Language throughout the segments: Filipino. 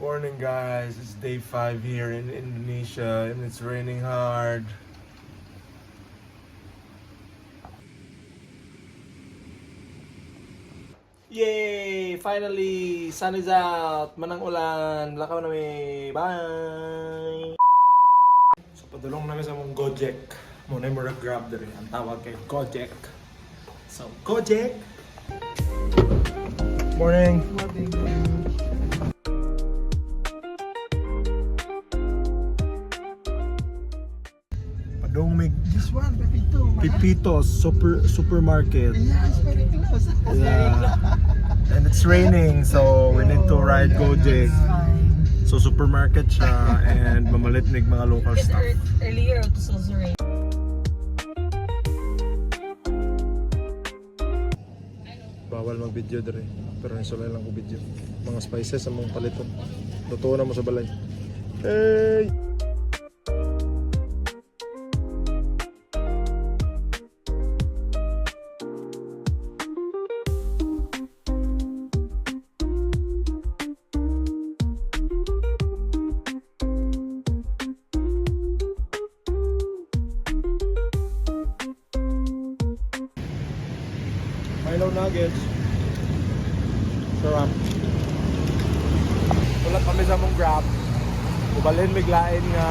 Morning guys, it's day 5 here in Indonesia and it's raining hard. Yay! Finally, sun is out. Manang ulan. Lakaw na may. Bye! So padulong namin sa mong Gojek. Muna yung mura grab diri. Ang tawag kay Gojek. So, Gojek! Morning! Padung mig This one, Pepito. Pipitos supermarket. Yeah, it's very close. Yeah. And it's raining, so we need to ride Gojek. So supermarket siya and mamalit mig mga local Because stuff. earlier it was also rain. Bawal mag-video dire. Pero nasulay lang ko video. Mga spices among paliton. Lutuon na mo sa balay. Hey! Milo nuggets. Sarap. Ulat kami sa mong Grab. Ubalin biglain nga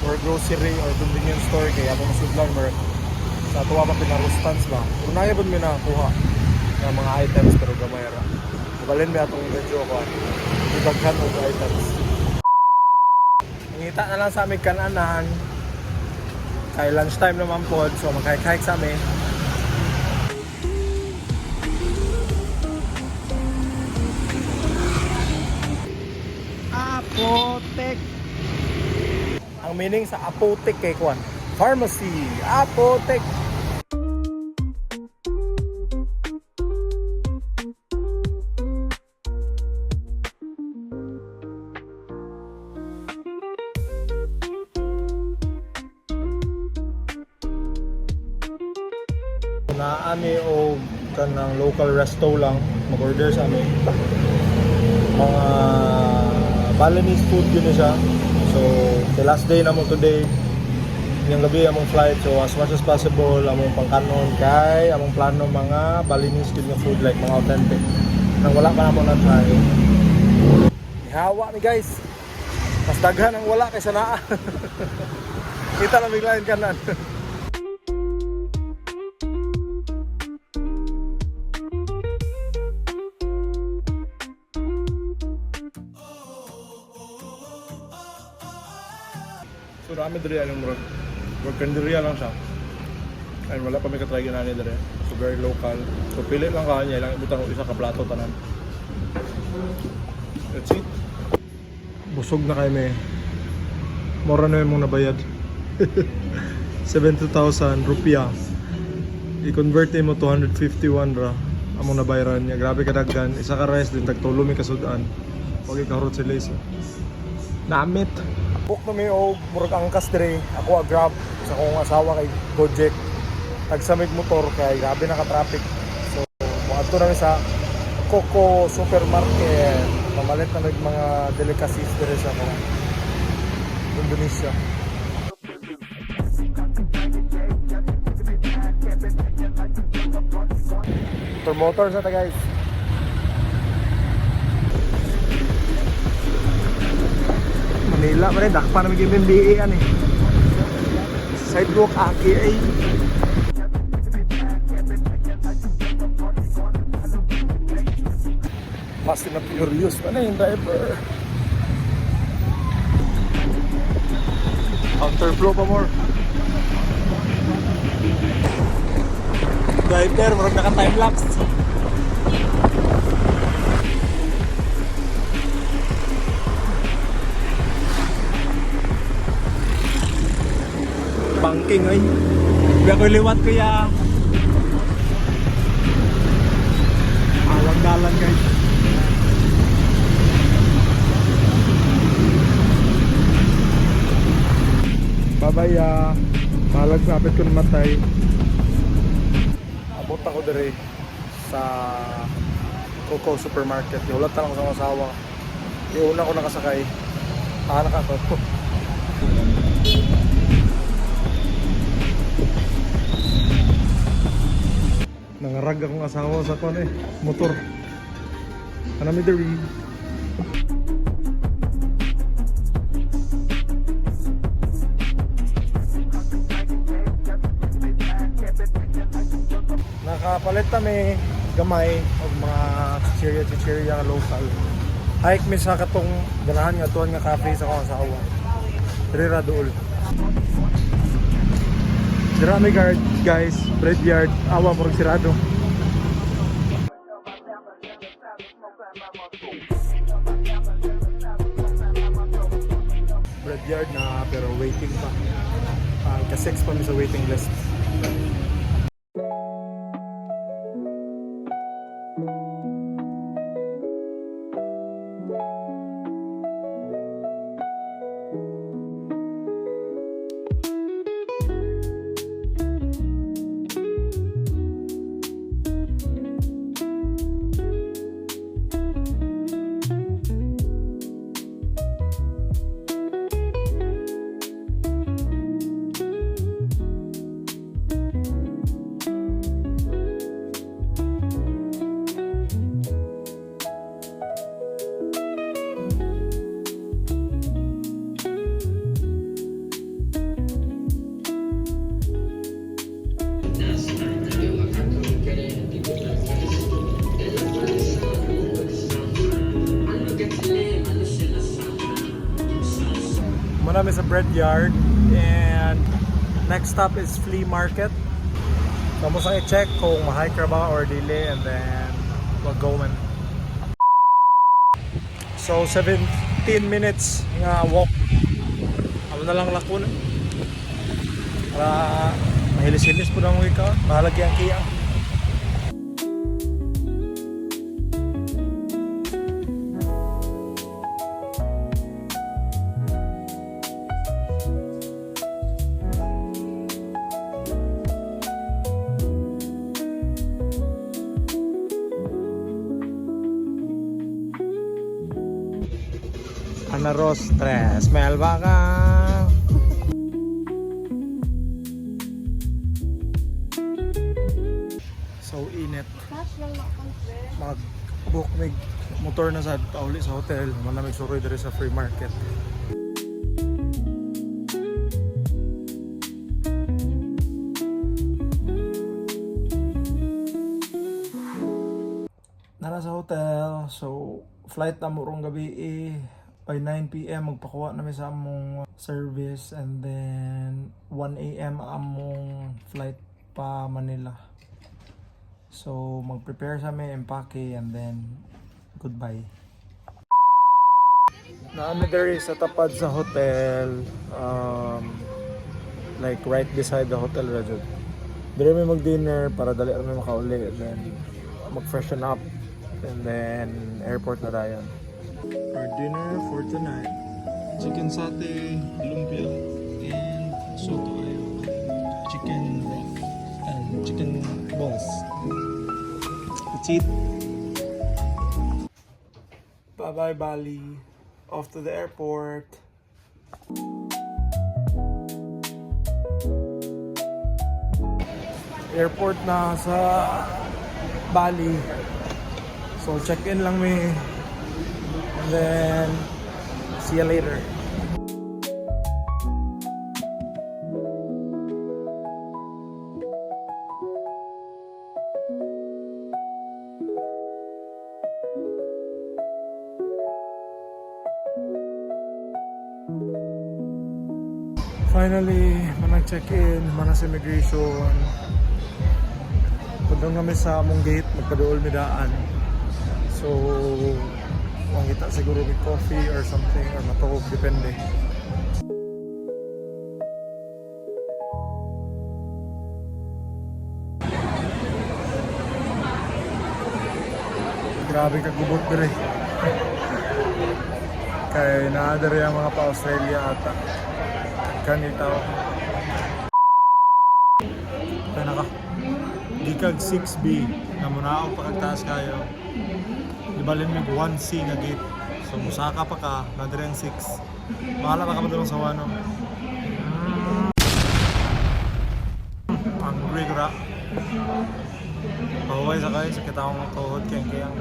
or grocery or convenience store kaya ako masudlan mer sa tuwa pa pinarustans ba. Unaya bud mi nakuha ng mga items pero gamay ra. Ubalin mi atong video ko. Ibaghan og items. Ngita na lang sa aming kananan. Kay lunchtime naman po so magkahik-hike sa amin. Apotek. Ang meaning sa apotek kay Kwan, pharmacy, apotek. Naani o kanang local resto lang mag-order sa amin. Mga Balinese food yun siya. So, the last day na mo today. Yung gabi among flight. So, as much as possible, among pangkanon kay among plano mga Balinese yun yung food like mga authentic. Nang wala pa na mo na-try. Ihawa ni guys. Mas daghan ang wala kaysa naa. Kita lang biglain kanan. So dami diri anong murag kandiria lang siya. And wala pa may katry ginani diri. So very local. So pili lang kanya lang ibutang og isa ka plato tanan. That's it. Busog na kay me. Mura na yung mong nabayad. 70,000 rupiah. I-convert mo 251 ra among nabayaran niya. Grabe kadaghan. Isa ka rice din tagtulo mi kasudan. Wag ikarot sila isa. Namit. Book na may murag angkas dire. Ako Grab sa akong asawa kay Gojek. Tagsamig motor kay grabe naka-traffic. So, muadto na sa Coco Supermarket. Pamalit na mga delicacies dire sa Indonesia. Motor sa ta guys. Manila pa rin, dakpa na magiging MBA yan eh. Sidewalk aki ay. Fast na furious pa na yung driver. Counterflow pa more. Driver, marag naka-timelapse. Banking ay. Hindi ako liwat kuya. Alang dalan guys. Babaya. Malag sapit ko namatay. Abot ako dire sa Coco Supermarket. Iulat lang sa asawa. Iuna ko nakasakay. Anak ako. Nangarag akong asawa sa kon motor. Anami diri. Nakapalit kami gamay og mga chichirya local. Hike mi sa katong ganahan nga tuwan nga cafe sa akong asawa. Diri ra duol. Drama guard guys, bread yard, awa murag sirado. Bread yard na pero waiting pa. Ka-6 pa mi sa waiting list. Marami sa bread yard and next stop is flea market. So mo sa i-check kung ma-hike ra ba or dili and then we'll go man. So 17 minutes nga walk. Amo na lang lakon. Para mahilis-hilis po ng wika, mahalagi ang kiya. Ana Rostres, Melba ka. So init. Mag-book mig motor na sa pauli sa hotel. Manamig suroy diri sa free market. Nara sa hotel. So flight na mo rong gabi by 9 PM magpakuha namin sa among service and then 1 AM among flight pa Manila. So mag-prepare sa amin, empake and then goodbye. Naami diri sa tapad sa hotel, like right beside the hotel radyo. Diri may mag-dinner para dali kami makauli and then mag-freshen up and then airport na dayon. Our dinner for tonight, chicken satay, lumpia, and soto ayo, chicken broth, and chicken balls. Let's eat. Bye-bye Bali. Off to the airport. Airport na sa Bali. So check-in lang may. And then, see you later. Finally, manang check-in, manang sa immigration. Pagdang kami sa among gate, magpaduol midaan. So, kita siguro may coffee or something or matulog, depende. Grabe kagubot dire. Kaya naadari ang mga pa-Australia ata. Ganito. Kaya naka. Gikag 6B na muna ako pagkagtaas kayo. Ibalin mig 1C nga gate. So musaka pa ka, nadiri ang 6. Mahala pa ka madulong sa 1. Hungry ko ra. Pahuway sa kayo, sakit akong tuhod kayang.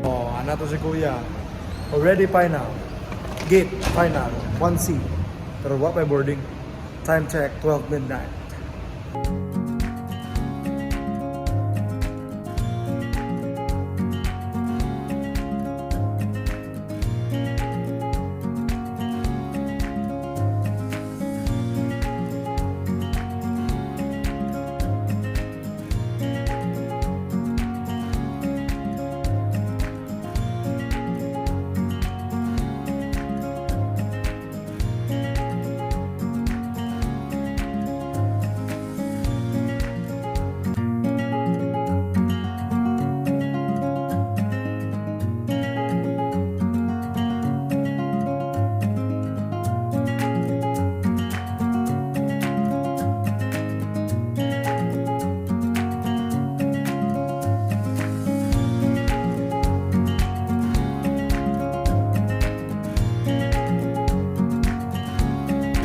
Oh, ano to si Kuya? Already final. Gate final. 1C. Pero what by boarding? Time check 12 midnight.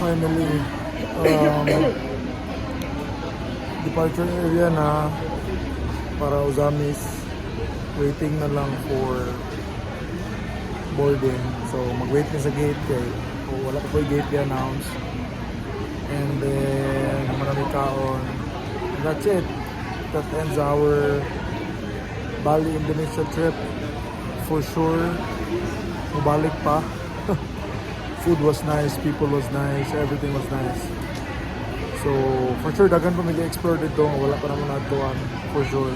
Finally, departure area na para Uzamis. Waiting na lang for boarding. So mag-wait na sa gate kay wala pa po yung gate i-announce. And then marami kaon. And that's it. That ends our Bali, Indonesia trip. For sure, mabalik pa. Food was nice, people was nice, everything was nice. So, for sure, dagan pa may explore dito. Wala pa naman natuan, for sure.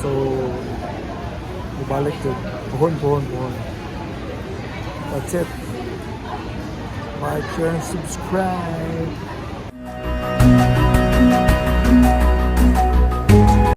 So, mabalik dito. Puhon. That's it. Like, share, and subscribe.